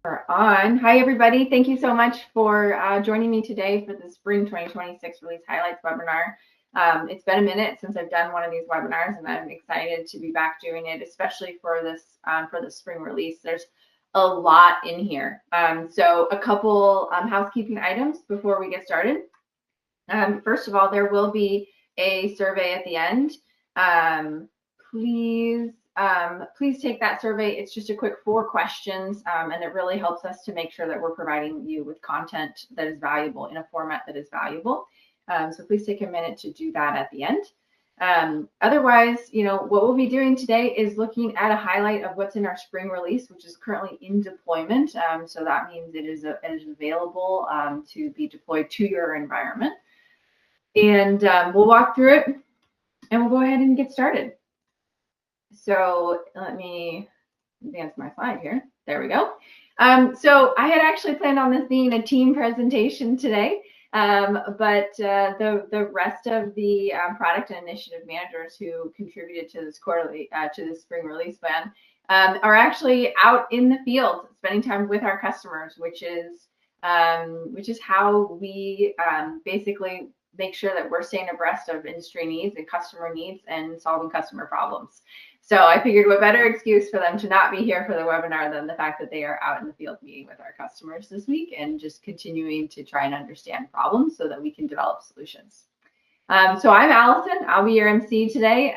We're on. Hi, everybody. Thank you so much for joining me today for the Spring 2026 Release Highlights webinar. It's been a minute since I've done one of these webinars, and I'm excited to be back doing it, especially for this for the spring release. There's a lot in here. So a couple housekeeping items before we get started. First of all, there will be a survey at the end. Please take that survey. It's just a quick 4 questions, and it really helps us to make sure that we're providing you with content that is valuable in a format that is valuable. So please take a minute to do that at the end. Otherwise, what we'll be doing today is looking at a highlight of what's in our spring release, which is currently in deployment. So that means it is available to be deployed to your environment. And we'll walk through it, and we'll go ahead and get started. So let me advance my slide here. There we go. So I had actually planned on this being a team presentation today, but the rest of the product and initiative managers who contributed to this to this spring release plan are actually out in the field, spending time with our customers, which is how we basically make sure that we're staying abreast of industry needs and customer needs and solving customer problems. So I figured what better excuse for them to not be here for the webinar than the fact that they are out in the field meeting with our customers this week and just continuing to try and understand problems so that we can develop solutions. So I'm Allison. I'll be your MC today.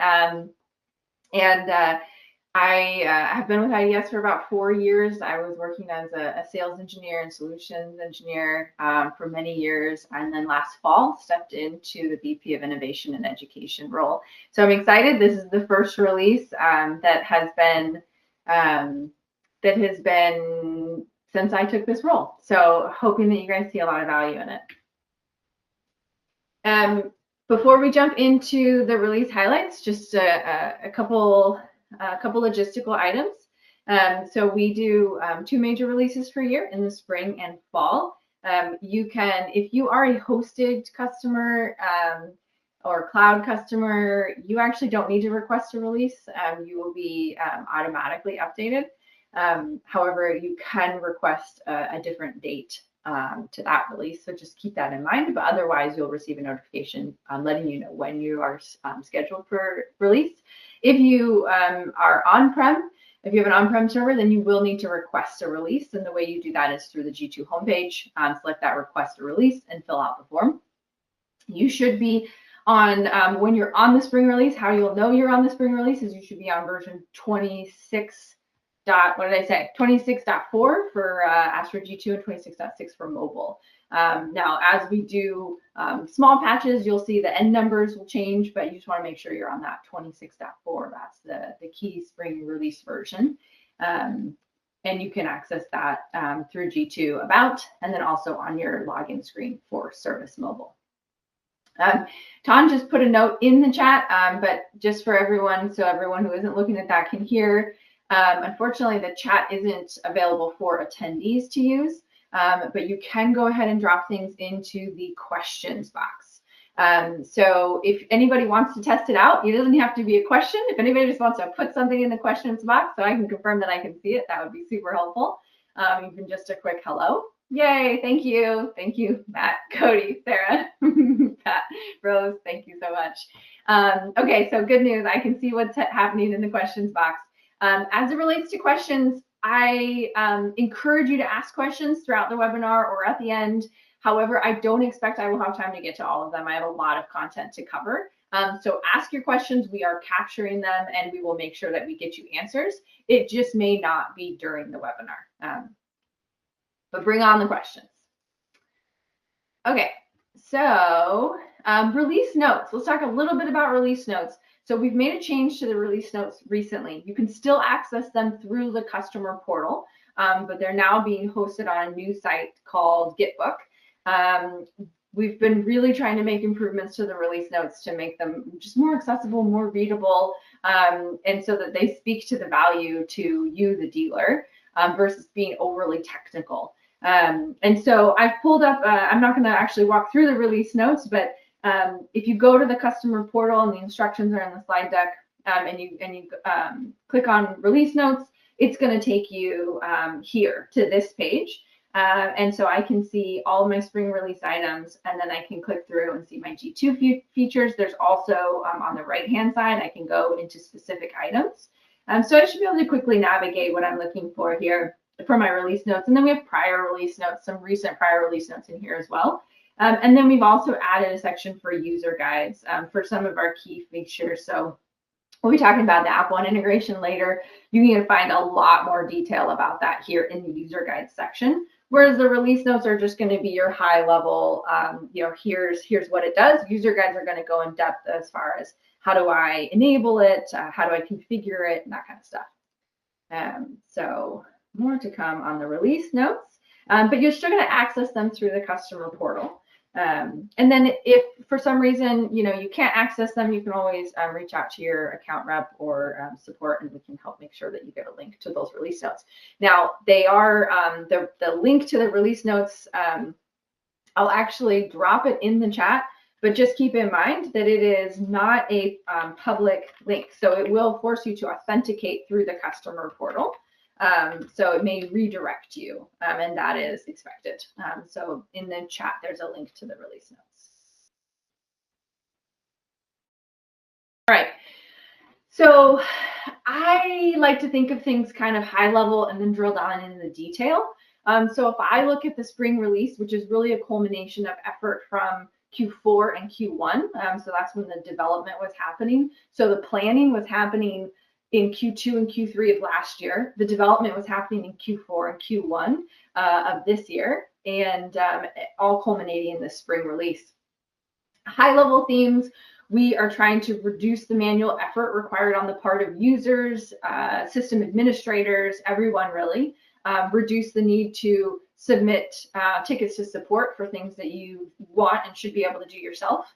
I have been with IDS for about 4 years. I was working as a sales engineer and solutions engineer for many years, and then last fall stepped into the VP of Innovation and Education role. So I'm excited. This is the first release that has been since I took this role. So hoping that you guys see a lot of value in it. Before we jump into the release highlights, just a couple logistical items. So we do 2 major releases per year in the spring and fall. You can, if you are a hosted customer or cloud customer, you actually don't need to request a release. You will be automatically updated. However, you can request a different date to that release. So just keep that in mind. But otherwise, you'll receive a notification letting you know when you are scheduled for release. If you are on-prem, if you have an on-prem server, then you will need to request a release. And the way you do that is through the G2 homepage. Select that request a release and fill out the form. You should be on, when you're on the spring release, how you'll know you're on the spring release is you should be on version 26. What did I say? 26.4 for Astro G2 and 26.6 for mobile. Now, as we do small patches, you'll see the end numbers will change, but you just want to make sure you're on that 26.4. That's the key spring release version. And you can access that through G2 About, and then also on your login screen for Service Mobile. Ton just put a note in the chat, but just for everyone, so everyone who isn't looking at that can hear. Unfortunately, the chat isn't available for attendees to use, but you can go ahead and drop things into the questions box. So if anybody wants to test it out, it doesn't have to be a question. If anybody just wants to put something in the questions box so I can confirm that I can see it, that would be super helpful. Even just a quick hello. Yay, thank you. Thank you, Matt, Cody, Sarah, Pat, Rose, thank you so much. Okay, so good news. I can see what's happening in the questions box. As it relates to questions, I encourage you to ask questions throughout the webinar or at the end. However, I don't expect I will have time to get to all of them. I have a lot of content to cover. So ask your questions. We are capturing them, and we will make sure that we get you answers. It just may not be during the webinar. But bring on the questions. Okay, so release notes. Let's talk a little bit about release notes. So we've made a change to the release notes recently. You can still access them through the customer portal, but they're now being hosted on a new site called Gitbook. We've been really trying to make improvements to the release notes to make them just more accessible, more readable, and so that they speak to the value to you, the dealer, versus being overly technical. And so I've pulled up, I'm not going to actually walk through the release notes, but if you go to the customer portal and the instructions are in the slide deck, and you click on release notes, it's going to take you here to this page. And so I can see all of my spring release items, and then I can click through and see my G2 features. There's also on the right-hand side, I can go into specific items. So I should be able to quickly navigate what I'm looking for here for my release notes. And then we have prior release notes, some recent prior release notes in here as well. And then we've also added a section for user guides for some of our key features. So we'll be talking about the AppOne integration later. You can find a lot more detail about that here in the user guides section. Whereas the release notes are just going to be your high level, here's what it does. User guides are going to go in depth as far as how do I enable it, how do I configure it, and that kind of stuff. So more to come on the release notes, but you're still going to access them through the customer portal. And then if for some reason, you can't access them, you can always reach out to your account rep or support, and we can help make sure that you get a link to those release notes. Now, they are the link to the release notes. I'll actually drop it in the chat, but just keep in mind that it is not a public link. So it will force you to authenticate through the customer portal. So it may redirect you, and that is expected. So in the chat, there's a link to the release notes. All right. So I like to think of things kind of high level and then drill down into the detail. So if I look at the spring release, which is really a culmination of effort from Q4 and Q1, so that's when the development was happening. So the planning was happening in Q2 and Q3 of last year. The development was happening in Q4 and Q1 of this year, and all culminating in the spring release. High-level themes, we are trying to reduce the manual effort required on the part of users, system administrators, everyone really. Reduce the need to submit tickets to support for things that you want and should be able to do yourself.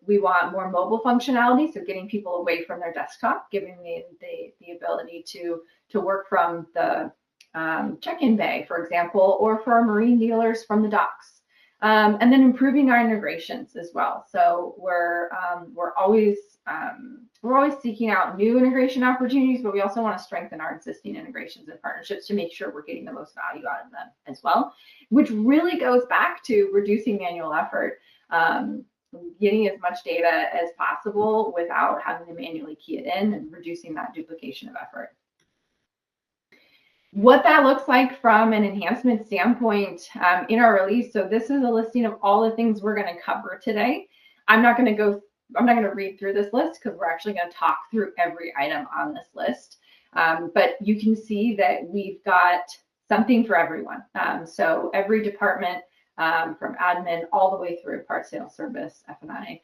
We want more mobile functionality, so getting people away from their desktop, giving the ability to work from the check-in bay, for example, or for our marine dealers from the docks. And then improving our integrations as well. So we're always seeking out new integration opportunities, but we also want to strengthen our existing integrations and partnerships to make sure we're getting the most value out of them as well, which really goes back to reducing manual effort. Getting as much data as possible without having to manually key it in, and reducing that duplication of effort. What that looks like from an enhancement standpoint in our release. So this is a listing of all the things we're going to cover today. I'm not going to read through this list because we're actually going to talk through every item on this list. But you can see that we've got something for everyone. So every department, from admin all the way through part sales, service, F&I,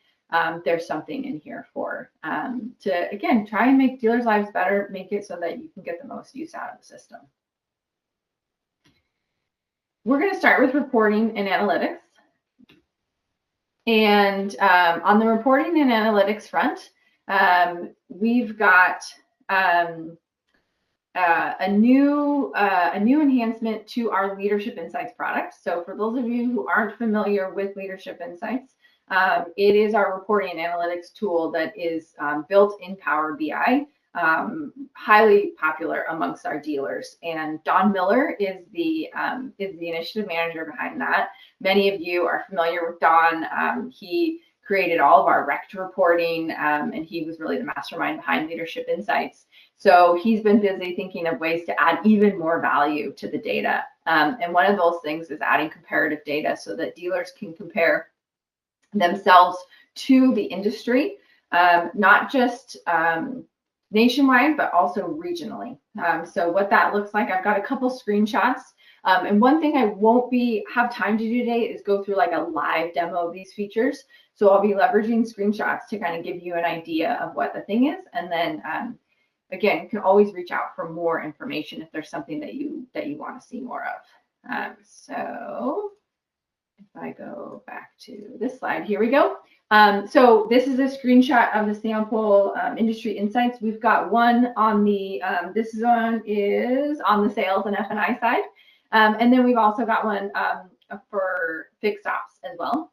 there's something in here for to, again, try and make dealers' lives better, make it so that you can get the most use out of the system. We're going to start with reporting and analytics. And on the reporting and analytics front, we've got a new enhancement to our Leadership Insights product. So for those of you who aren't familiar with Leadership Insights, it is our reporting and analytics tool that is built in Power BI, highly popular amongst our dealers. And Don Miller is the initiative manager behind that. Many of you are familiar with Don. He created all of our RECT reporting, and he was really the mastermind behind Leadership Insights. So he's been busy thinking of ways to add even more value to the data. And one of those things is adding comparative data so that dealers can compare themselves to the industry, not just nationwide, but also regionally. So what that looks like, I've got a couple screenshots. And one thing I won't have time to do today is go through like a live demo of these features. So I'll be leveraging screenshots to kind of give you an idea of what the thing is. And then again, you can always reach out for more information if there's something that you want to see more of. So if I go back to this slide, here we go. So this is a screenshot of the sample industry insights. We've got one on the, this is on the sales and F&I side. And then we've also got one for fixed ops as well.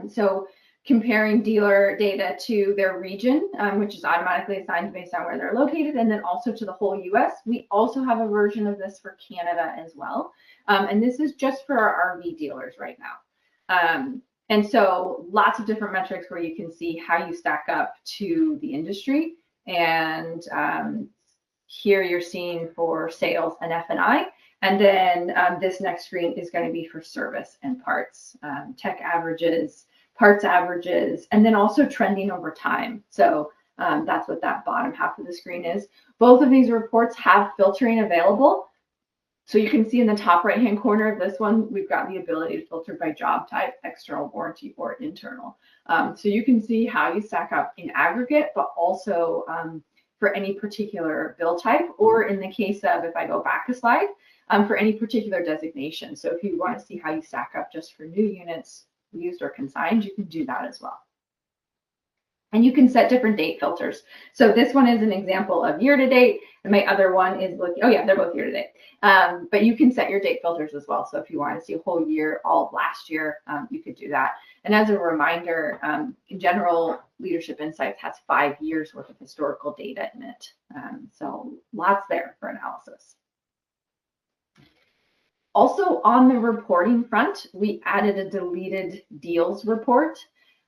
So comparing dealer data to their region, which is automatically assigned based on where they're located, and then also to the whole US. We also have a version of this for Canada as well. And this is just for our RV dealers right now. And so lots of different metrics where you can see how you stack up to the industry. And here you're seeing for sales and F&I. And then this next screen is going to be for service and parts, tech averages, parts averages, and then also trending over time. So that's what that bottom half of the screen is. Both of these reports have filtering available. So you can see in the top right-hand corner of this one, we've got the ability to filter by job type, external warranty, or internal. So you can see how you stack up in aggregate, but also for any particular bill type, or in the case of, if I go back a slide, for any particular designation. So if you want to see how you stack up just for new units, used or consigned, you can do that as well. And you can set different date filters. So this one is an example of year to date, and my other one is looking, oh yeah, they're both year to date. But you can set your date filters as well. So if you want to see a whole year, all of last year, you could do that. And as a reminder, in general, Leadership Insights has 5 years worth of historical data in it. So lots there for analysis. Also on the reporting front, we added a deleted deals report.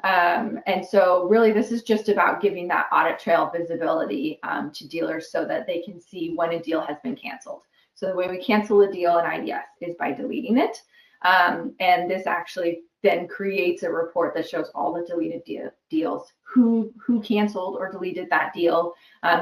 And so really this is just about giving that audit trail visibility to dealers so that they can see when a deal has been canceled. So the way we cancel a deal in IDS is by deleting it. And this actually then creates a report that shows all the deleted deals, who canceled or deleted that deal.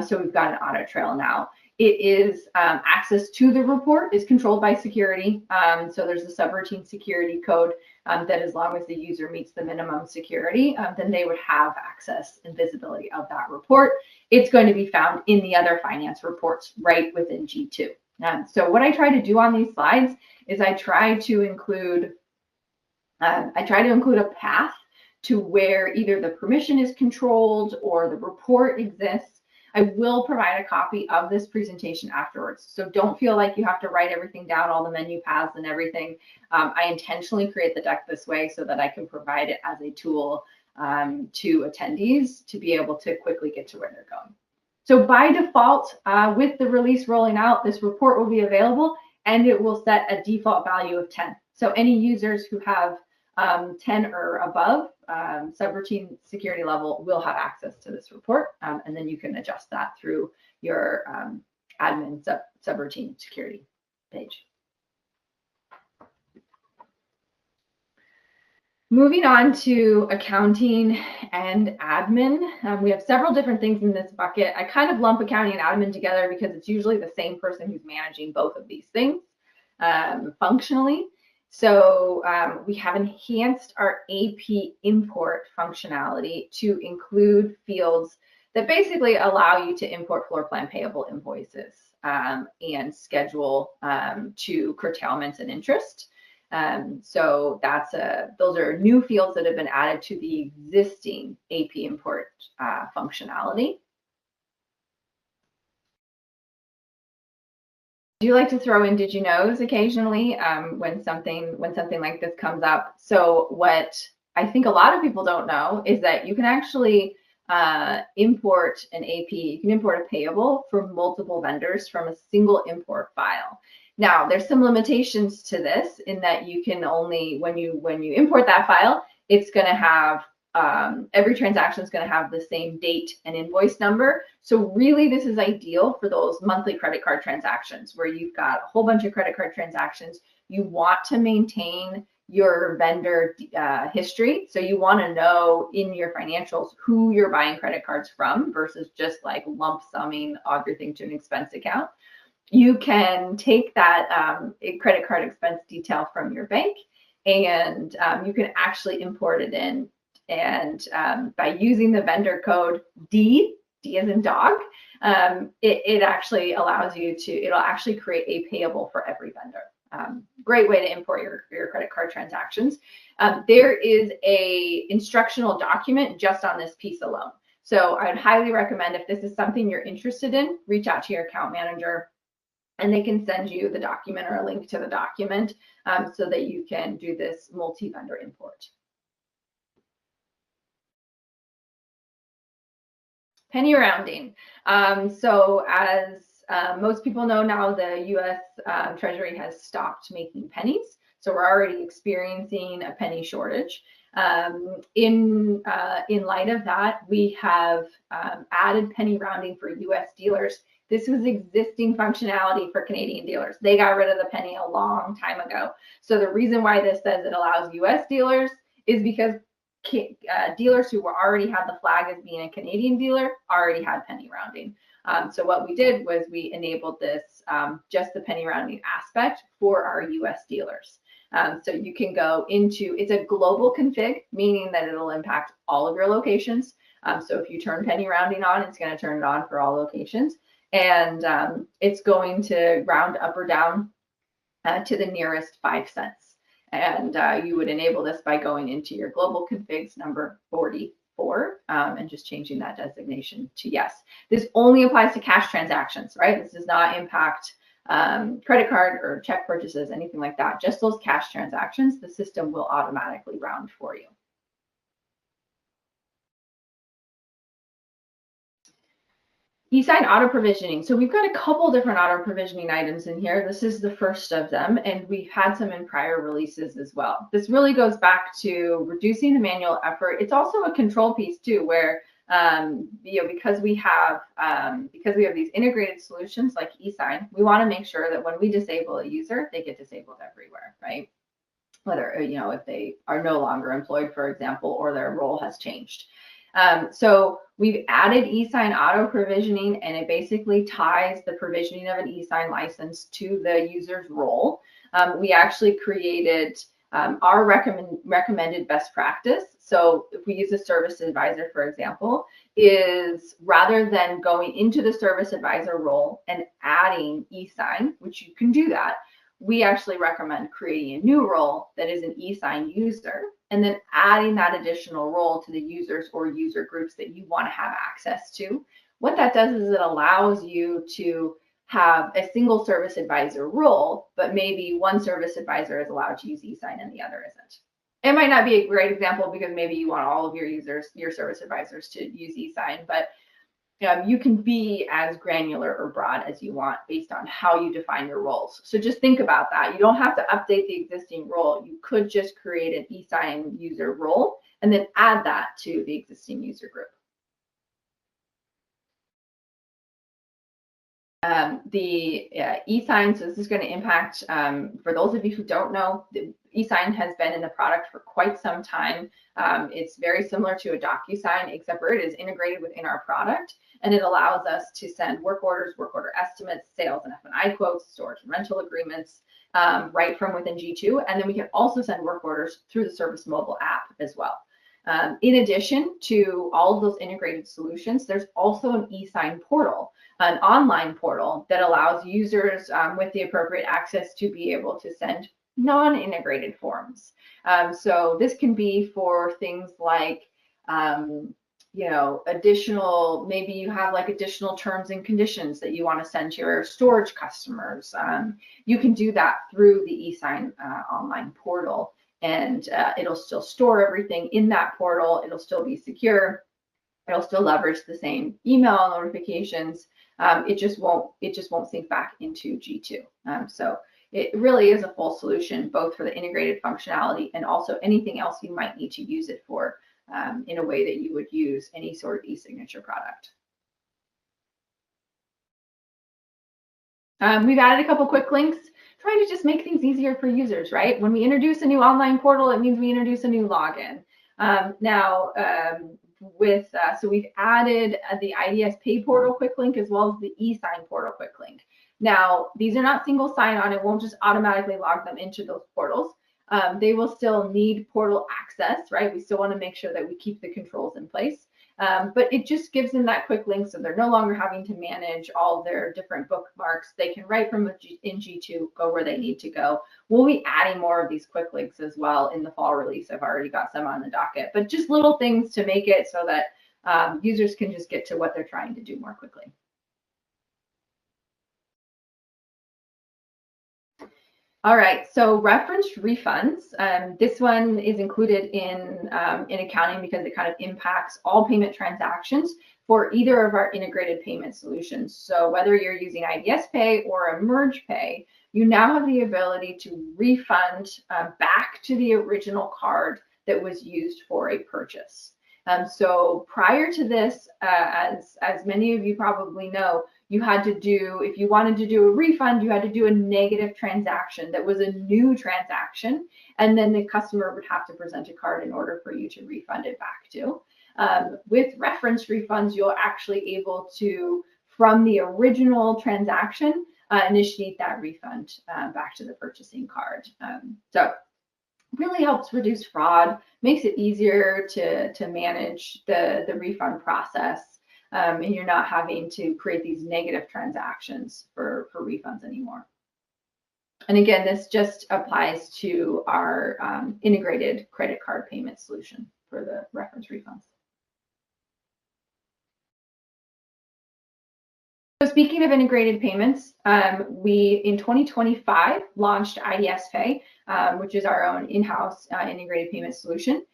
So we've got an audit trail now. It is access to the report is controlled by security. So there's a subroutine security code that as long as the user meets the minimum security, then they would have access and visibility of that report. It's going to be found in the other finance reports right within G2. So what I try to do on these slides is I try to include a path to where either the permission is controlled or the report exists. I will provide a copy of this presentation afterwards. So don't feel like you have to write everything down, all the menu paths and everything. I intentionally create the deck this way so that I can provide it as a tool to attendees to be able to quickly get to where they're going. So by default, with the release rolling out, this report will be available and it will set a default value of 10. So any users who have 10 or above subroutine security level will have access to this report, and then you can adjust that through your admin subroutine security page. Moving on to accounting and admin, we have several different things in this bucket. I kind of lump accounting and admin together because it's usually the same person who's managing both of these things functionally. So we have enhanced our AP import functionality to include fields that basically allow you to import floor plan payable invoices and schedule to curtailments and interest. So those are new fields that have been added to the existing AP import functionality. I do like to throw in did you knows occasionally when something like this comes up. So what I think a lot of people don't know is that you can actually import an AP, you can import a payable from multiple vendors from a single import file. Now there's some limitations to this in that you can only, when you import that file, it's going to have every transaction is going to have the same date and invoice number. So really this is ideal for those monthly credit card transactions where you've got a whole bunch of credit card transactions. You want to maintain your vendor history. So you want to know in your financials who you're buying credit cards from versus just like lump summing everything to an expense account. You can take that credit card expense detail from your bank and you can actually import it in. And by using the vendor code D as in dog, it actually allows you to, it'll actually create a payable for every vendor. Great way to import your credit card transactions. There is a instructional document just on this piece alone. So I'd highly recommend if this is something you're interested in, reach out to your account manager and they can send you the document or a link to the document so that you can do this multi-vendor import. Penny rounding. So as most people know now, the U.S. Treasury has stopped making pennies. So we're already experiencing a penny shortage. In light of that, we have added penny rounding for U.S. dealers. This was existing functionality for Canadian dealers. They got rid of the penny a long time ago. So the reason why this says it allows U.S. dealers is because dealers who already had the flag as being a Canadian dealer already had penny rounding. So what we did was we enabled this, just the penny rounding aspect for our US dealers. So you can go into, it's a global config, meaning that it'll impact all of your locations. So if you turn penny rounding on, it's going to turn it on for all locations. And it's going to round up or down to the nearest 5 cents. And you would enable this by going into your global configs number 44 and just changing that designation to yes. This only applies to cash transactions, right? This does not impact credit card or check purchases, anything like that. Just those cash transactions, the system will automatically round for you. eSign auto provisioning. So we've got a couple different auto provisioning items in here. This is the first of them, and we've had some in prior releases as well. This really goes back to reducing the manual effort. It's also a control piece too, where because we have these integrated solutions like eSign, we want to make sure that when we disable a user, they get disabled everywhere, right? Whether if they are no longer employed, for example, or their role has changed. So we've added eSign auto provisioning, and it basically ties the provisioning of an eSign license to the user's role. We actually created our recommended best practice. So if we use a service advisor, for example, is rather than going into the service advisor role and adding eSign, which you can do that, we actually recommend creating a new role that is an eSign user, and then adding that additional role to the users or user groups that you want to have access to. What that does is it allows you to have a single service advisor role, but maybe one service advisor is allowed to use eSign and the other isn't. It might not be a great example because maybe you want all of your users, your service advisors, to use eSign, but you can be as granular or broad as you want based on how you define your roles. So just think about that. You don't have to update the existing role. You could just create an eSign user role and then add that to the existing user group. The eSign, so this is going to impact, for those of you who don't know, eSign has been in the product for quite some time. It's very similar to a DocuSign, except for it is integrated within our product, and it allows us to send work orders, work order estimates, sales and F&I quotes, storage and rental agreements right from within G2, and then we can also send work orders through the Service mobile app as well. In addition to all of those integrated solutions, there's also an eSign portal, an online portal that allows users with the appropriate access to be able to send non-integrated forms. So this can be for things like, additional, maybe you have like additional terms and conditions that you want to send to your storage customers. You can do that through the eSign online portal. And it'll still store everything in that portal. It'll still be secure. It'll still leverage the same email notifications. It just won't sync back into G2. So it really is a full solution, both for the integrated functionality and also anything else you might need to use it for in a way that you would use any sort of e-signature product. We've added a couple quick links, trying to just make things easier for users, right? When we introduce a new online portal, it means we introduce a new login. So we've added the IDS Pay portal quick link as well as the eSign portal quick link. Now, these are not single sign-on. It won't just automatically log them into those portals. They will still need portal access, right? We still want to make sure that we keep the controls in place. But it just gives them that quick link, so they're no longer having to manage all their different bookmarks. They can write from in G2, go where they need to go. We'll be adding more of these quick links as well in the fall release. I've already got some on the docket, but just little things to make it so that users can just get to what they're trying to do more quickly. All right, so referenced refunds. This one is included in accounting because it kind of impacts all payment transactions for either of our integrated payment solutions. So whether you're using IDS Pay or Emerge Pay, you now have the ability to refund back to the original card that was used for a purchase. So prior to this, as many of you probably know, you had to do, if you wanted to do a refund, you had to do a negative transaction that was a new transaction, and then the customer would have to present a card in order for you to refund it back to. With reference refunds, you're actually able to, from the original transaction, initiate that refund back to the purchasing card. So really helps reduce fraud, makes it easier to manage the refund process. And you're not having to create these negative transactions for refunds anymore. And again, this just applies to our integrated credit card payment solution for the reference refunds. So speaking of integrated payments, we in 2025 launched IDS Pay, which is our own in-house integrated payment solution.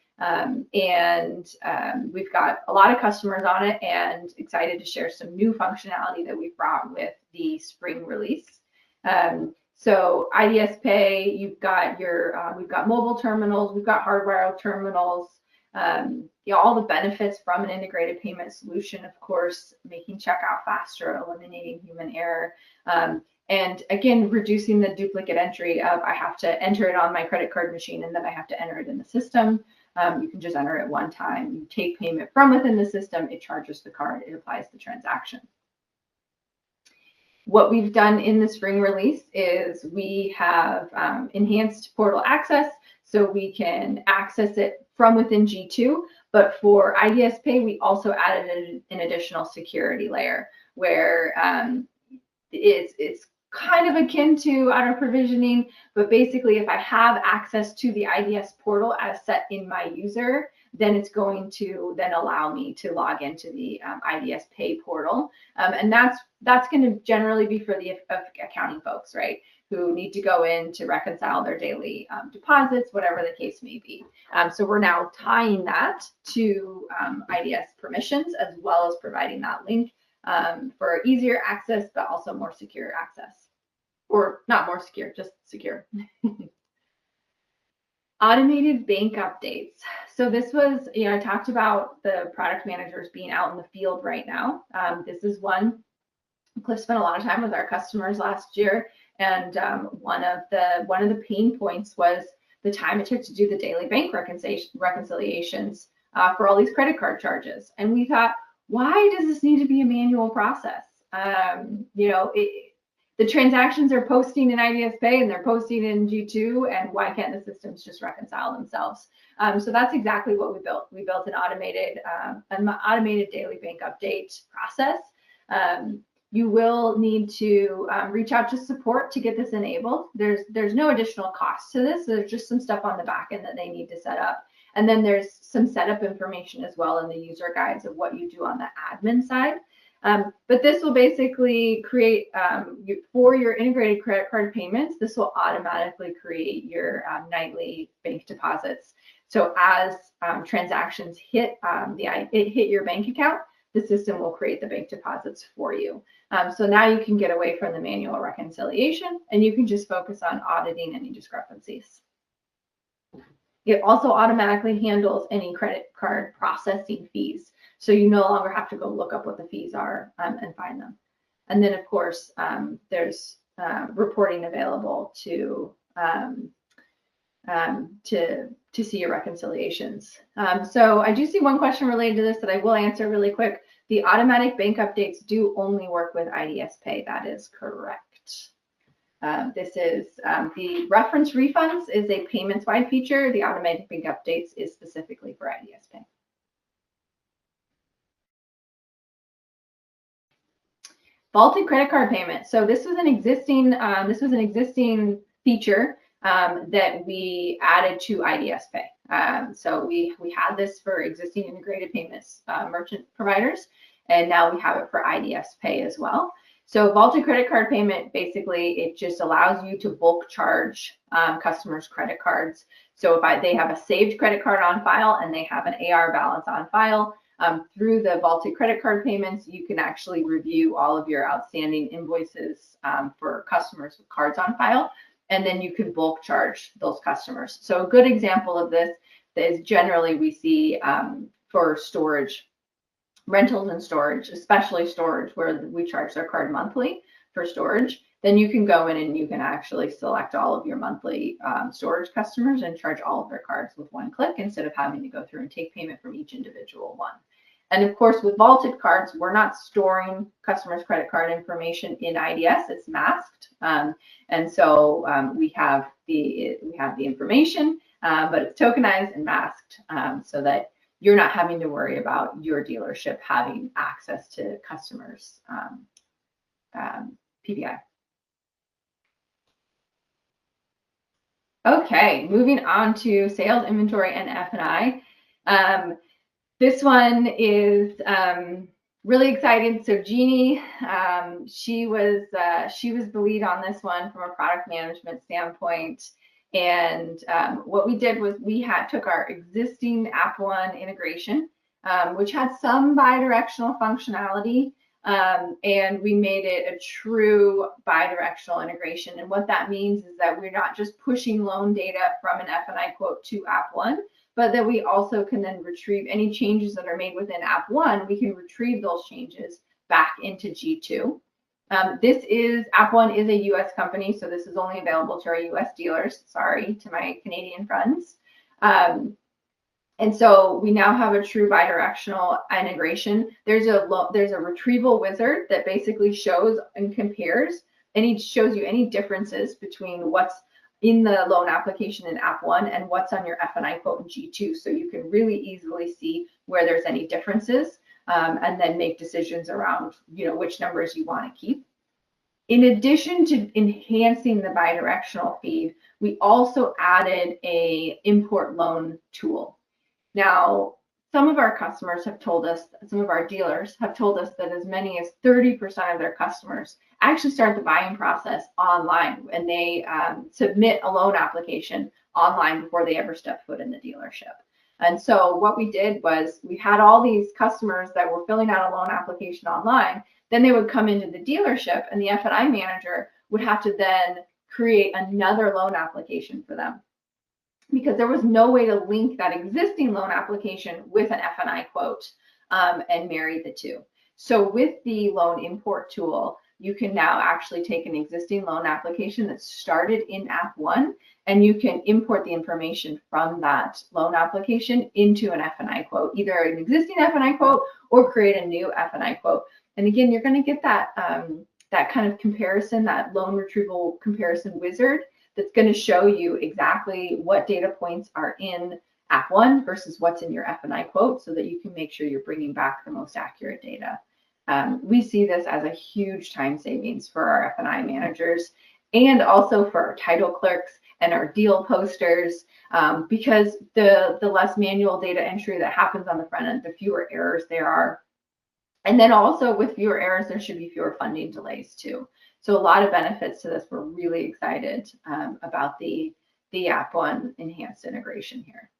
We've got a lot of customers on it and excited to share some new functionality that we've brought with the spring release. So IDS Pay, you've got your, we've got mobile terminals, we've got hardware terminals, all the benefits from an integrated payment solution, of course, making checkout faster, eliminating human error. And again, reducing the duplicate entry of I have to enter it on my credit card machine and then I have to enter it in the system. You can just enter it one time. You take payment from within the system, it charges the card, it applies the transaction. What we've done in the spring release is we have enhanced portal access so we can access it from within G2. But for IDS Pay, we also added an additional security layer where it's kind of akin to auto provisioning, but basically if I have access to the IDS portal as set in my user, then it's going to then allow me to log into the IDS Pay portal. And that's going to generally be for the accounting folks, right, who need to go in to reconcile their daily deposits, whatever the case may be. So we're now tying that to IDS permissions as well as providing that link for easier access, but also more secure access. Or not more secure, just secure. Automated bank updates. So this was, I talked about the product managers being out in the field right now. This is one. Cliff spent a lot of time with our customers last year, and one of the pain points was the time it took to do the daily bank reconciliations for all these credit card charges. And we thought, why does this need to be a manual process? The transactions are posting in IDS Pay and they're posting in G2, and why can't the systems just reconcile themselves? So that's exactly what we built. We built an automated daily bank update process. You will need to reach out to support to get this enabled. There's no additional cost to this. There's just some stuff on the back end that they need to set up. And then there's some setup information as well in the user guides of what you do on the admin side. But this will basically create, for your integrated credit card payments, this will automatically create your nightly bank deposits. So as transactions hit your bank account, the system will create the bank deposits for you. So now you can get away from the manual reconciliation and you can just focus on auditing any discrepancies. It also automatically handles any credit card processing fees. So you no longer have to go look up what the fees are and find them. And then of course, there's reporting available to see your reconciliations. So I do see one question related to this that I will answer really quick. The automatic bank updates do only work with IDS Pay. That is correct. This is the reference refunds is a payments-wide feature. The automatic bank updates is specifically for IDS Pay. Vaulted credit card payment. So this was an existing feature that we added to IDS Pay. So we had this for existing integrated payments merchant providers, and now we have it for IDS Pay as well. So vaulted credit card payment, basically, it just allows you to bulk charge customers' credit cards. So if they have a saved credit card on file and they have an AR balance on file, through the vaulted credit card payments, you can actually review all of your outstanding invoices for customers with cards on file, and then you can bulk charge those customers. So a good example of this is generally we see for storage, rentals and storage, especially storage, where we charge their card monthly for storage. Then you can go in and you can actually select all of your monthly storage customers and charge all of their cards with one click instead of having to go through and take payment from each individual one. And of course, with vaulted cards, we're not storing customers' credit card information in IDS; it's masked, and so we have the information, but it's tokenized and masked, so that you're not having to worry about your dealership having access to customers' PPI. Okay, moving on to sales, inventory, and F&I. This one is really excited. So Jeannie, she was the lead on this one from a product management standpoint. And what we did was we took our existing AppOne integration, which had some bidirectional functionality, and we made it a true bidirectional integration. And what that means is that we're not just pushing loan data from an F&I quote to AppOne, but that we also can then retrieve any changes that are made within AppOne. We can retrieve those changes back into G2. AppOne is a US company, so this is only available to our US dealers. Sorry to my Canadian friends. And so we now have a true bidirectional integration. There's a retrieval wizard that basically shows and compares, and it shows you any differences between what's in the loan application in AppOne and what's on your F&I quote in G2. So you can really easily see where there's any differences, and then make decisions around, which numbers you want to keep. In addition to enhancing the bidirectional feed, we also added a import loan tool. Now, some of our customers have told us, some of our dealers have told us that as many as 30% of their customers actually start the buying process online, and they submit a loan application online before they ever step foot in the dealership. And so what we did was we had all these customers that were filling out a loan application online. Then they would come into the dealership, and the F&I manager would have to then create another loan application for them, because there was no way to link that existing loan application with an F&I quote and marry the two. So with the loan import tool, you can now actually take an existing loan application that's started in AppOne, and you can import the information from that loan application into an F&I quote, either an existing F&I quote or create a new F&I quote. And again, you're going to get that that kind of comparison, that loan retrieval comparison wizard, that's going to show you exactly what data points are in AppOne versus what's in your F&I quote, so that you can make sure you're bringing back the most accurate data. We see this as a huge time savings for our F&I managers, and also for our title clerks and our deal posters, because the less manual data entry that happens on the front end, the fewer errors there are. And then also with fewer errors, there should be fewer funding delays too. So a lot of benefits to this. We're really excited about the AppOne enhanced integration here.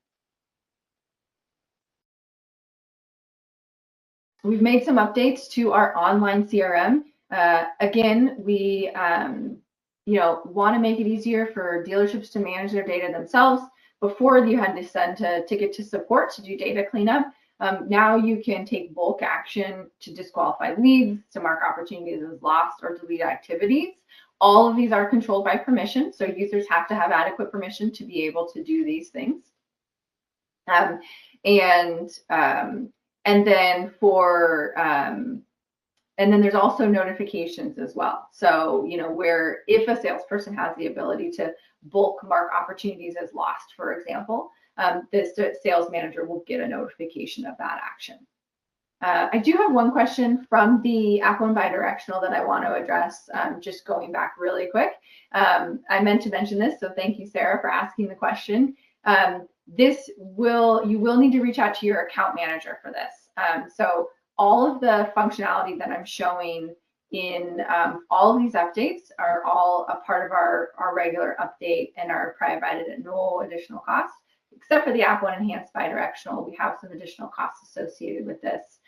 We've made some updates to our online CRM. Again, we want to make it easier for dealerships to manage their data themselves. Before, you had to send a ticket to support to do data cleanup. Now you can take bulk action to disqualify leads, to mark opportunities as lost, or delete activities. All of these are controlled by permission, so users have to have adequate permission to be able to do these things. And then there's also notifications as well. So, where if a salesperson has the ability to bulk mark opportunities as lost, for example, the sales manager will get a notification of that action. I do have one question from the AppOne bidirectional that I want to address, just going back really quick. I meant to mention this, so thank you, Sarah, for asking the question. You will need to reach out to your account manager for this. So all of the functionality that I'm showing in all of these updates are all a part of our regular update and are provided at no additional cost, except for the AppOne Enhanced Bidirectional. We have some additional costs associated with this.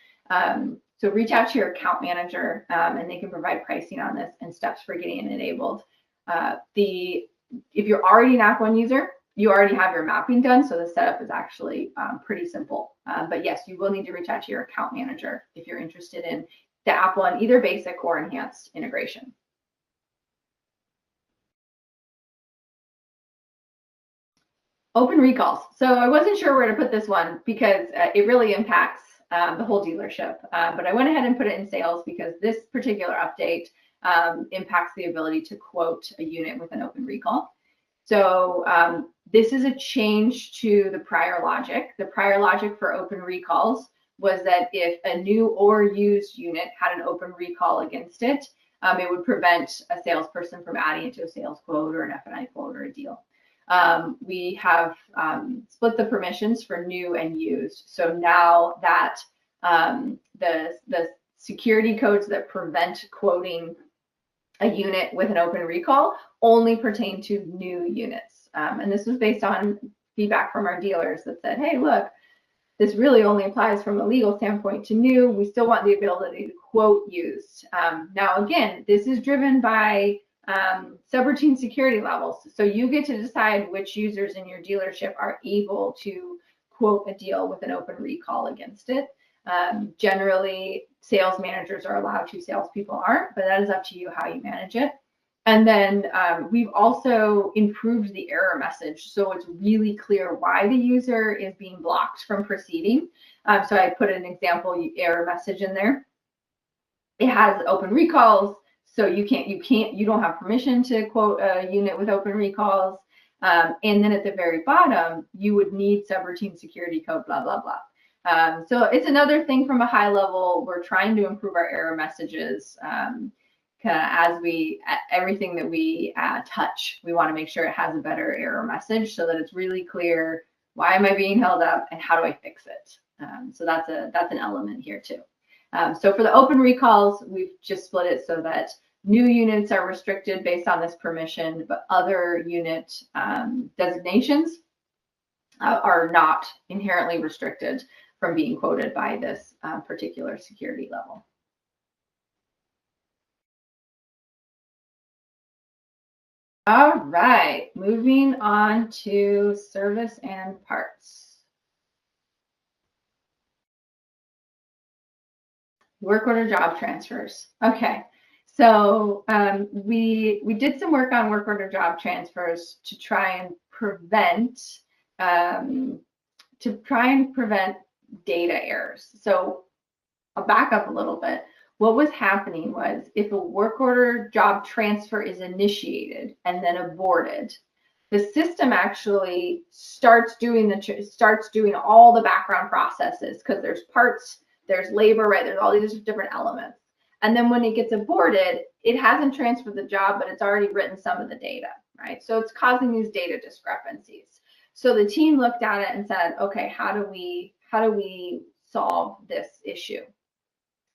So reach out to your account manager and they can provide pricing on this and steps for getting it enabled. If you're already an AppOne user, you already have your mapping done, so the setup is actually pretty simple. But yes, you will need to reach out to your account manager if you're interested in the AppOne, either basic or enhanced integration. Open recalls. So I wasn't sure where to put this one because it really impacts the whole dealership. But I went ahead and put it in sales because this particular update impacts the ability to quote a unit with an open recall. So this is a change to the prior logic. The prior logic for open recalls was that if a new or used unit had an open recall against it, it would prevent a salesperson from adding it to a sales quote or an F&I quote or a deal. We have split the permissions for new and used. So now that the security codes that prevent quoting a unit with an open recall only pertain to new units. And this was based on feedback from our dealers that said, hey, look, this really only applies from a legal standpoint to new. We still want the ability to quote used. Now, again, this is driven by subroutine security levels. So you get to decide which users in your dealership are able to quote a deal with an open recall against it. Generally, sales managers are allowed to, salespeople aren't, but that is up to you how you manage it. And then we've also improved the error message, so it's really clear why the user is being blocked from proceeding. So I put an example error message in there. It has open recalls, so you don't have permission to quote a unit with open recalls. And then at the very bottom, you would need subroutine security code, blah, blah, blah. So it's another thing from a high level. We're trying to improve our error messages. As everything that we touch, we want to make sure it has a better error message so that it's really clear, why am I being held up and how do I fix it? So that's an element here too. So for the open recalls, we've just split it so that new units are restricted based on this permission, but other unit designations are not inherently restricted from being quoted by this particular security level. All right, moving on to service and parts. Work order job transfers. Okay, so we did some work on work order job transfers to try and prevent data errors. So I'll back up a little bit. What was happening was if a work order job transfer is initiated and then aborted, the system actually starts doing all the background processes because there's parts, there's labor, right? There's all these different elements. And then when it gets aborted, it hasn't transferred the job, but it's already written some of the data, right? So it's causing these data discrepancies. So the team looked at it and said, okay, how do we solve this issue?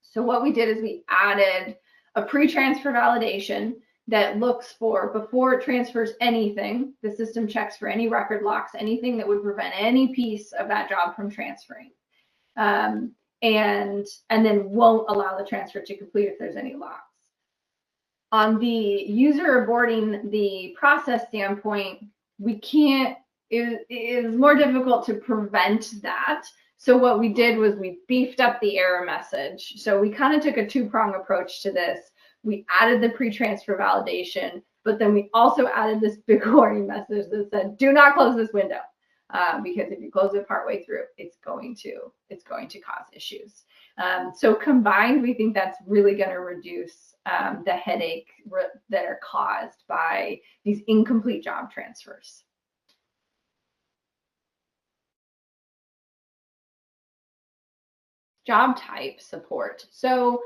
So what we did is we added a pre-transfer validation that looks for, before it transfers anything, the system checks for any record locks, anything that would prevent any piece of that job from transferring. And then won't allow the transfer to complete if there's any locks. On the user aborting the process standpoint, it is more difficult to prevent that. So what we did was we beefed up the error message. So we kind of took a two-prong approach to this. We added the pre-transfer validation, but then we also added this big warning message that said, do not close this window. Because if you close it partway through, it's going to cause issues. So combined, we think that's really going to reduce the headache that are caused by these incomplete job transfers. Job type support. So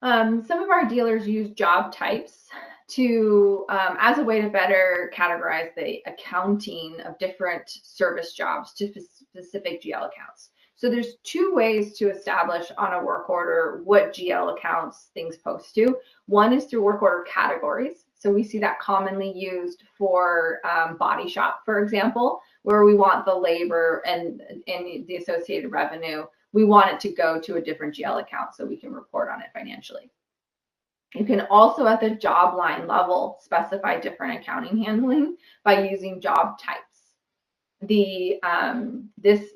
some of our dealers use job types to as a way to better categorize the accounting of different service jobs to specific GL accounts. So there's two ways to establish on a work order what GL accounts things post to. One is through work order categories. So we see that commonly used for body shop, for example, where we want the labor and the associated revenue. We want it to go to a different GL account so we can report on it financially. You can also at the job line level specify different accounting handling by using job types.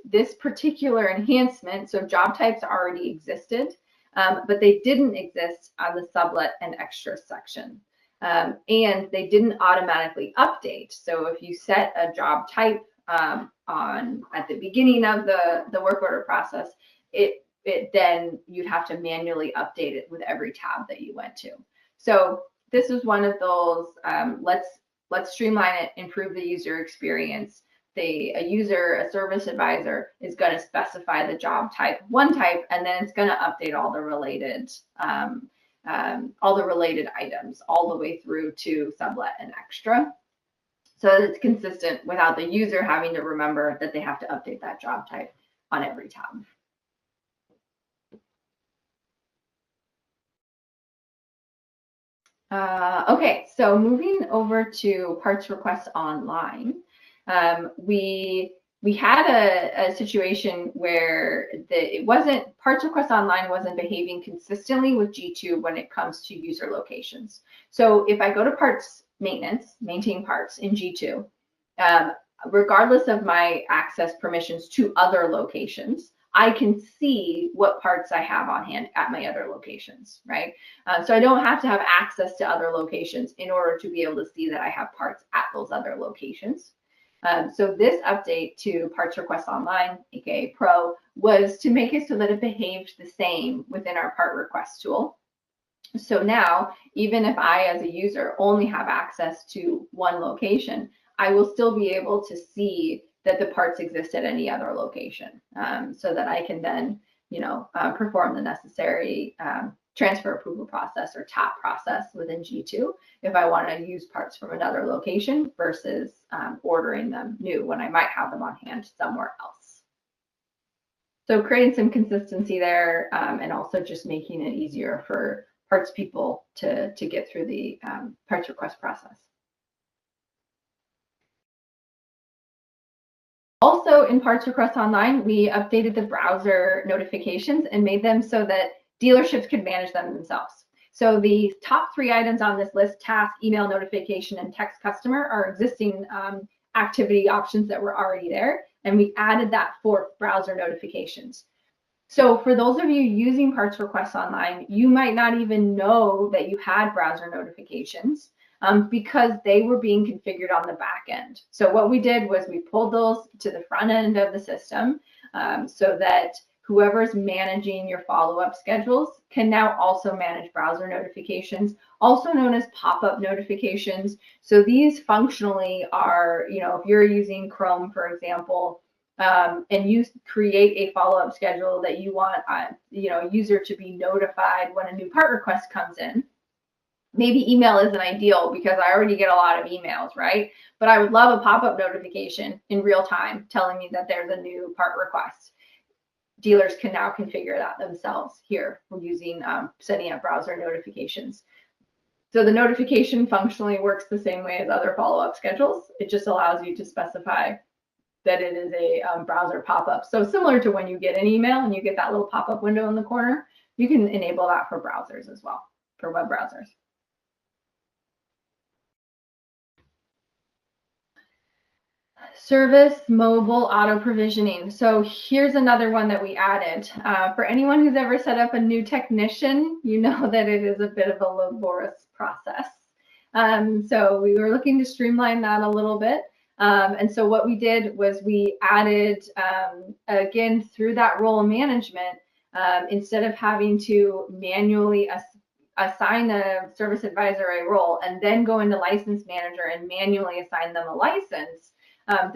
This particular enhancement, so job types already existed, but they didn't exist on the sublet and extra section. And they didn't automatically update. So if you set a job type at the beginning of the work order process, then you'd have to manually update it with every tab that you went to. So this is one of those, let's streamline it, improve the user experience. A service advisor is going to specify the job type, one type, and then it's going to update all the related items all the way through to sublet and extra, so that it's consistent without the user having to remember that they have to update that job type on every tab. Okay, so moving over to parts requests online, we had a situation where parts requests online wasn't behaving consistently with G2 when it comes to user locations. So if I go to parts maintenance, maintain parts in G2, regardless of my access permissions to other locations, I can see what parts I have on hand at my other locations, right? So I don't have to have access to other locations in order to be able to see that I have parts at those other locations. So this update to Parts Request Online, aka Pro, was to make it so that it behaved the same within our part request tool. So now, even if I, as a user, only have access to one location, I will still be able to see that the parts exist at any other location, so that I can then, perform the necessary transfer approval process or TAP process within G2 if I want to use parts from another location versus ordering them new when I might have them on hand somewhere else. So creating some consistency there, and also just making it easier for parts people to get through the parts request process. Also in Parts Request Online, we updated the browser notifications and made them so that dealerships could manage them themselves. So the top 3 items on this list, task, email notification, and text customer, are existing activity options that were already there. And we added that 4th, browser notifications. So for those of you using Parts Request Online, you might not even know that you had browser notifications because they were being configured on the back end. So what we did was we pulled those to the front end of the system so that whoever's managing your follow-up schedules can now also manage browser notifications, also known as pop-up notifications. So these functionally are, if you're using Chrome, for example, and you create a follow-up schedule that you want, a user to be notified when a new part request comes in. Maybe email isn't ideal because I already get a lot of emails, right? But I would love a pop-up notification in real time telling me that there's a new part request. Dealers can now configure that themselves here using setting up browser notifications. So the notification functionally works the same way as other follow-up schedules. It just allows you to specify that it is a browser pop-up. So similar to when you get an email and you get that little pop-up window in the corner, you can enable that for browsers as well, for web browsers. Service mobile auto provisioning. So here's another one that we added. For anyone who's ever set up a new technician, you know that it is a bit of a laborious process. So we were looking to streamline that a little bit. And so what we did was we added, again, through that role management, instead of having to manually assign a service advisor a role and then go into license manager and manually assign them a license,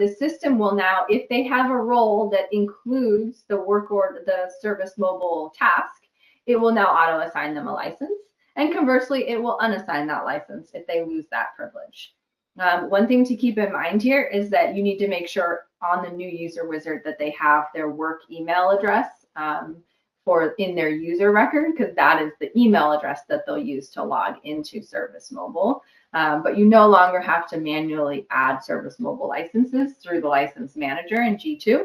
the system will now, if they have a role that includes the work order, the service mobile task, it will now auto assign them a license. And conversely, it will unassign that license if they lose that privilege. One thing to keep in mind here is that you need to make sure on the new user wizard that they have their work email address for in their user record, because that is the email address that they'll use to log into Service Mobile. But you no longer have to manually add Service Mobile licenses through the license manager in G2.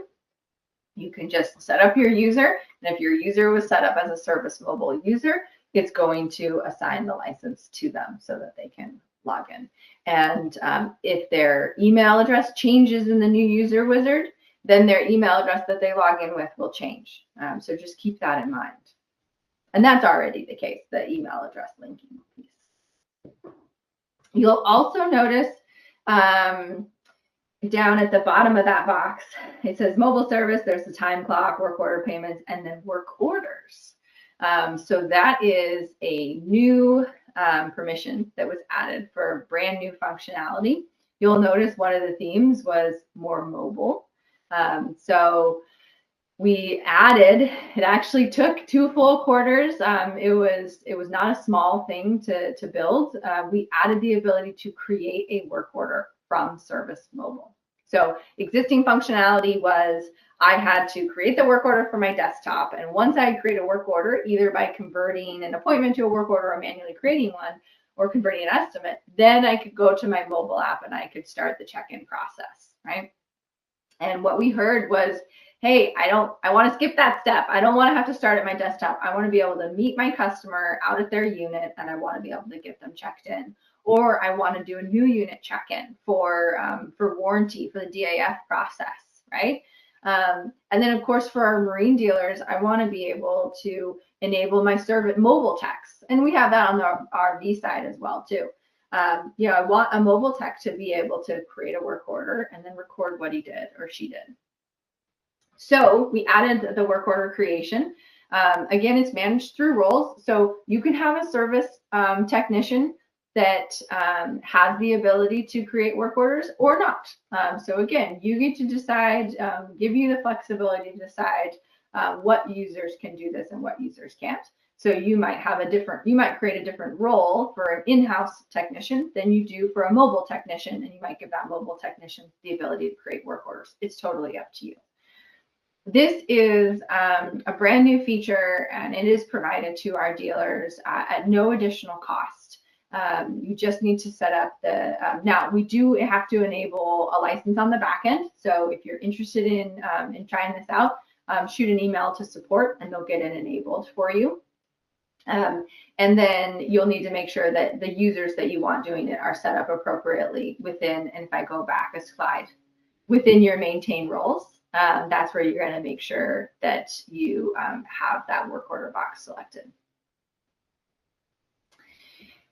You can just set up your user, and if your user was set up as a Service Mobile user, it's going to assign the license to them so that they can log in. And if their email address changes in the new user wizard, then their email address that they log in with will change. So just keep that in mind. And that's already the case, the email address linking piece. You'll also notice down at the bottom of that box, it says mobile service, there's the time clock, work order payments, and then work orders. So that is a new permission that was added for brand new functionality. You'll notice one of the themes was more mobile. So we added, it actually took 2 full quarters. It was not a small thing to build. We added the ability to create a work order from Service Mobile. So existing functionality was I had to create the work order for my desktop. And once I create a work order, either by converting an appointment to a work order or manually creating one or converting an estimate, then I could go to my mobile app and I could start the check-in process, right? And what we heard was, hey, I want to skip that step. I don't want to have to start at my desktop. I want to be able to meet my customer out at their unit, and I want to be able to get them checked in. Or I want to do a new unit check-in for warranty, for the DAF process, right? And then, of course, for our marine dealers, I want to be able to enable my service mobile techs. And we have that on the RV side as well, too. You know, I want a mobile tech to be able to create a work order and then record what he did or she did. So we added the work order creation. Again, it's managed through roles. So you can have a service technician that has the ability to create work orders or not. So again, you get to decide, give you the flexibility to decide what users can do this and what users can't. So you might have you might create a different role for an in-house technician than you do for a mobile technician, and you might give that mobile technician the ability to create work orders. It's totally up to you. This is a brand new feature, and it is provided to our dealers at no additional cost. You just need to set up the, now we do have to enable a license on the back end. So if you're interested in trying this out, shoot an email to support and they'll get it enabled for you. And then you'll need to make sure that the users that you want doing it are set up appropriately within, and if I go back a slide, within your maintain roles. That's where you're going to make sure that you have that work order box selected.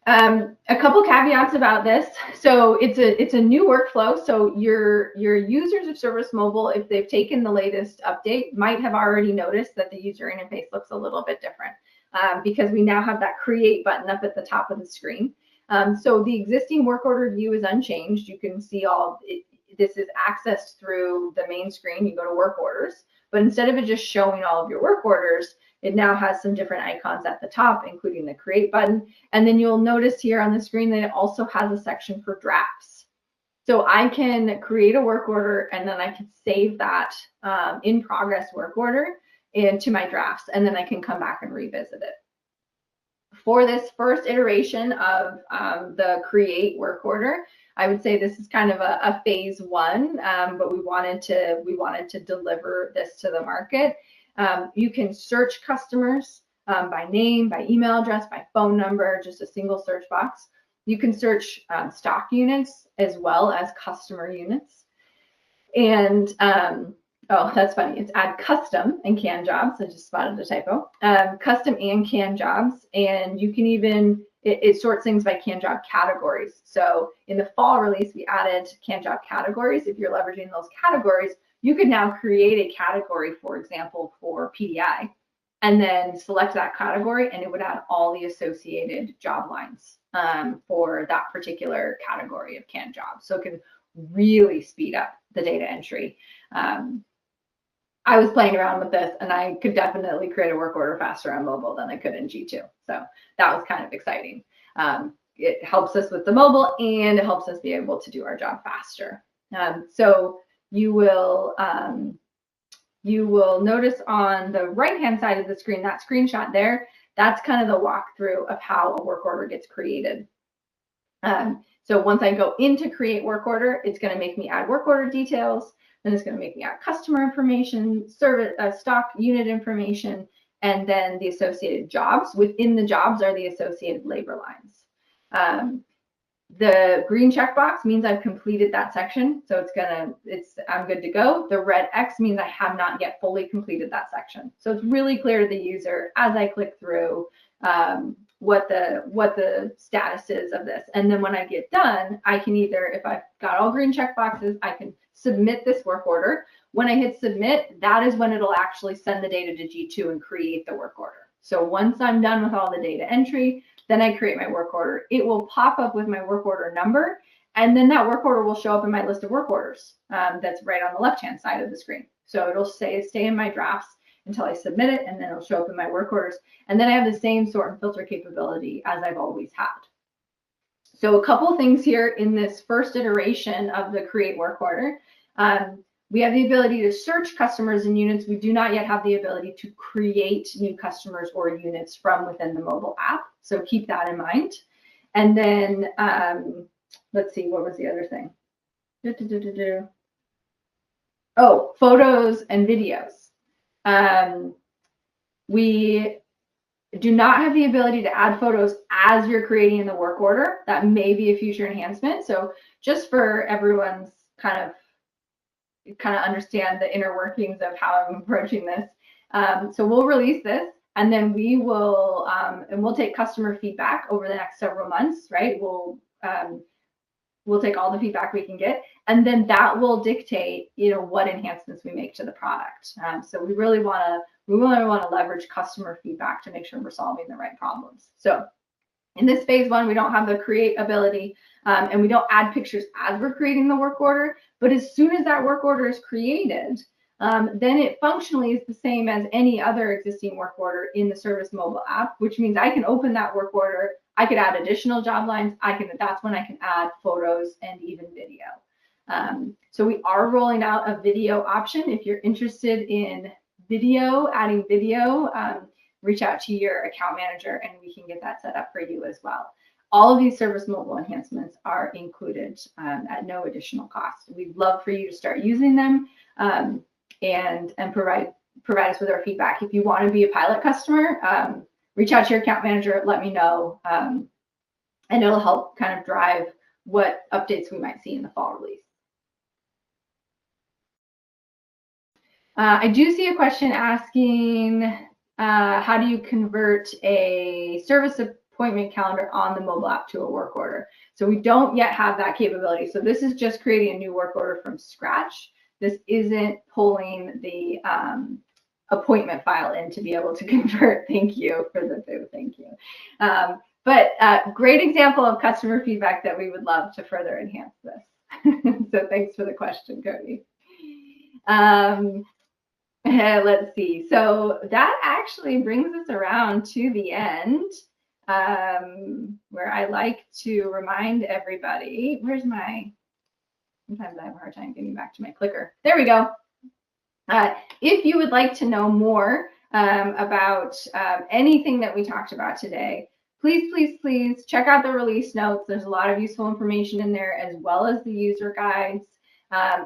A couple caveats about this. So it's a new workflow. So your users of Service Mobile, if they've taken the latest update, might have already noticed that the user interface looks a little bit different because we now have that create button up at the top of the screen. So the existing work order view is unchanged. You can see this is accessed through the main screen. You go to work orders, but instead of it just showing all of your work orders, it now has some different icons at the top, including the create button. And then you'll notice here on the screen that it also has a section for drafts. So I can create a work order and then I can save that in progress work order into my drafts, and then I can come back and revisit it. For this first iteration of the create work order, I would say this is kind of a phase 1, but we wanted to deliver this to the market. You can search customers by name, by email address, by phone number, just a single search box. You can search stock units as well as customer units. And oh, that's funny. It's add custom and canned jobs. I just spotted the typo. Custom and canned jobs. And you can even, it sorts things by canned job categories. So in the fall release, we added canned job categories. If you're leveraging those categories, you could now create a category, for example, for PDI, and then select that category, and it would add all the associated job lines for that particular category of canned jobs. So it can really speed up the data entry. I was playing around with this, and I could definitely create a work order faster on mobile than I could in G2. So that was kind of exciting. It helps us with the mobile, and it helps us be able to do our job faster. So you will notice on the right-hand side of the screen, that screenshot there, that's kind of the walkthrough of how a work order gets created. So once I go into create work order, it's going to make me add work order details, then it's going to make me add customer information, service, stock unit information, and then the associated jobs. Within the jobs are the associated labor lines. The green checkbox means I've completed that section, so I'm good to go. The red X means I have not yet fully completed that section. So it's really clear to the user as I click through what the status is of this. And then when I get done, I can either, if I've got all green checkboxes, I can submit this work order. When I hit submit, that is when it'll actually send the data to G2 and create the work order. So once I'm done with all the data entry, then I create my work order. It will pop up with my work order number, and then that work order will show up in my list of work orders. That's right on the left-hand side of the screen. So it'll stay in my drafts until I submit it, and then it'll show up in my work orders. And then I have the same sort and filter capability as I've always had. So a couple things here in this first iteration of the create work order. We have the ability to search customers and units. We do not yet have the ability to create new customers or units from within the mobile app. So keep that in mind. And then let's see, what was the other thing? Oh, photos and videos. We do not have the ability to add photos as you're creating the work order. That may be a future enhancement. So just for everyone's kind of understand the inner workings of how I'm approaching this. So we'll release this, and then we will we'll take customer feedback over the next several months, right? We'll take all the feedback we can get, and then that will dictate, what enhancements we make to the product. So we really want to leverage customer feedback to make sure we're solving the right problems. So in this phase one, we don't have the create ability, and we don't add pictures as we're creating the work order. But as soon as that work order is created, then it functionally is the same as any other existing work order in the Service mobile app, which means I can open that work order. I could add additional job lines. That's when I can add photos and even video. So we are rolling out a video option. If you're interested in adding video, reach out to your account manager and we can get that set up for you as well. All of these Service mobile enhancements are included at no additional cost. We'd love for you to start using them and provide us with our feedback. If you want to be a pilot customer, reach out to your account manager, let me know, and it'll help kind of drive what updates we might see in the fall release. I do see a question asking, how do you convert a service appointment calendar on the mobile app to a work order? So we don't yet have that capability. So this is just creating a new work order from scratch. This isn't pulling the appointment file in to be able to convert. Thank you for the food. Thank you. But great example of customer feedback that we would love to further enhance this. So thanks for the question, Cody. Let's see. So that actually brings us around to the end, where I like to remind everybody, sometimes I have a hard time getting back to my clicker. There we go. If you would like to know more about anything that we talked about today, please check out the release notes. There's a lot of useful information in there, as well as the user guides.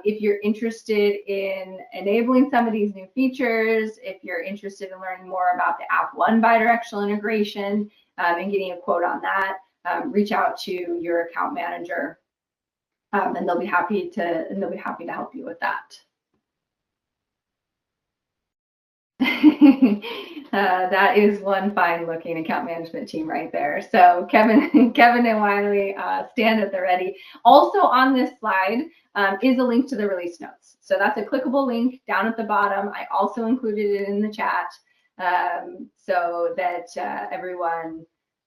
If you're interested in enabling some of these new features, if you're interested in learning more about the AppOne bidirectional integration and getting a quote on that, reach out to your account manager, and they'll be happy to help you with that. That is one fine-looking account management team right there. So Kevin and Wiley stand at the ready. Also on this slide is a link to the release notes. So that's a clickable link down at the bottom. I also included it in the chat so that everyone.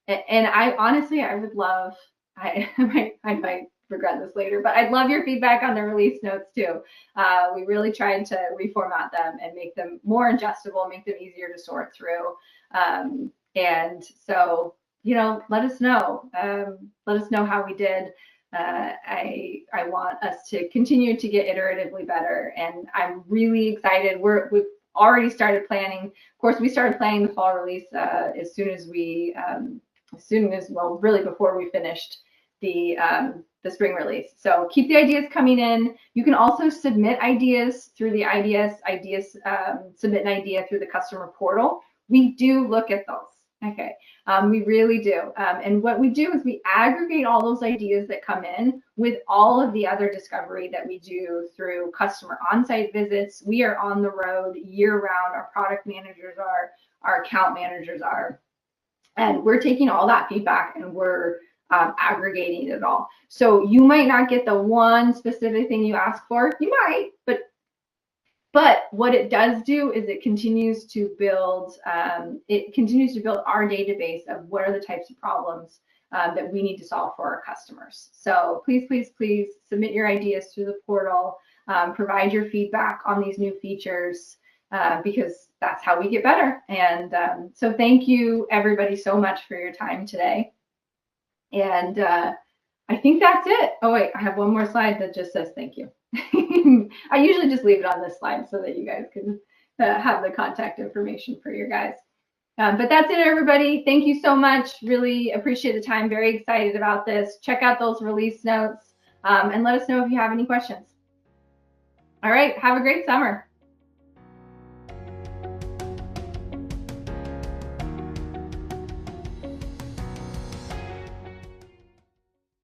And I honestly, I would love. I might regret this later, but I'd love your feedback on the release notes too. We really tried to reformat them and make them more ingestible, make them easier to sort through. And so, let us know. Let us know how we did. I want us to continue to get iteratively better, and I'm really excited. We've already started planning. Of course, we started planning the fall release as soon as well, really before we finished the spring release. So keep the ideas coming in. You can also submit ideas through the IDS submit an idea through the customer portal. We do look at those. Okay, we really do. And what we do is we aggregate all those ideas that come in with all of the other discovery that we do through customer on-site visits. We are on the road year-round. Our product managers are, our account managers are, and we're taking all that feedback and we're aggregating it all. So you might not get the one specific thing you ask for. You might, but what it does do is it continues to build our database of what are the types of problems that we need to solve for our customers. So please, please, please submit your ideas through the portal, provide your feedback on these new features, because that's how we get better. And so thank you everybody so much for your time today. And I think that's it. Oh wait, I have one more slide that just says thank you. I usually just leave it on this slide so that you guys can have the contact information for your guys. But that's it, everybody. Thank you so much. Really appreciate the time. Very excited about this. Check out those release notes and let us know if you have any questions. All right. Have a great summer.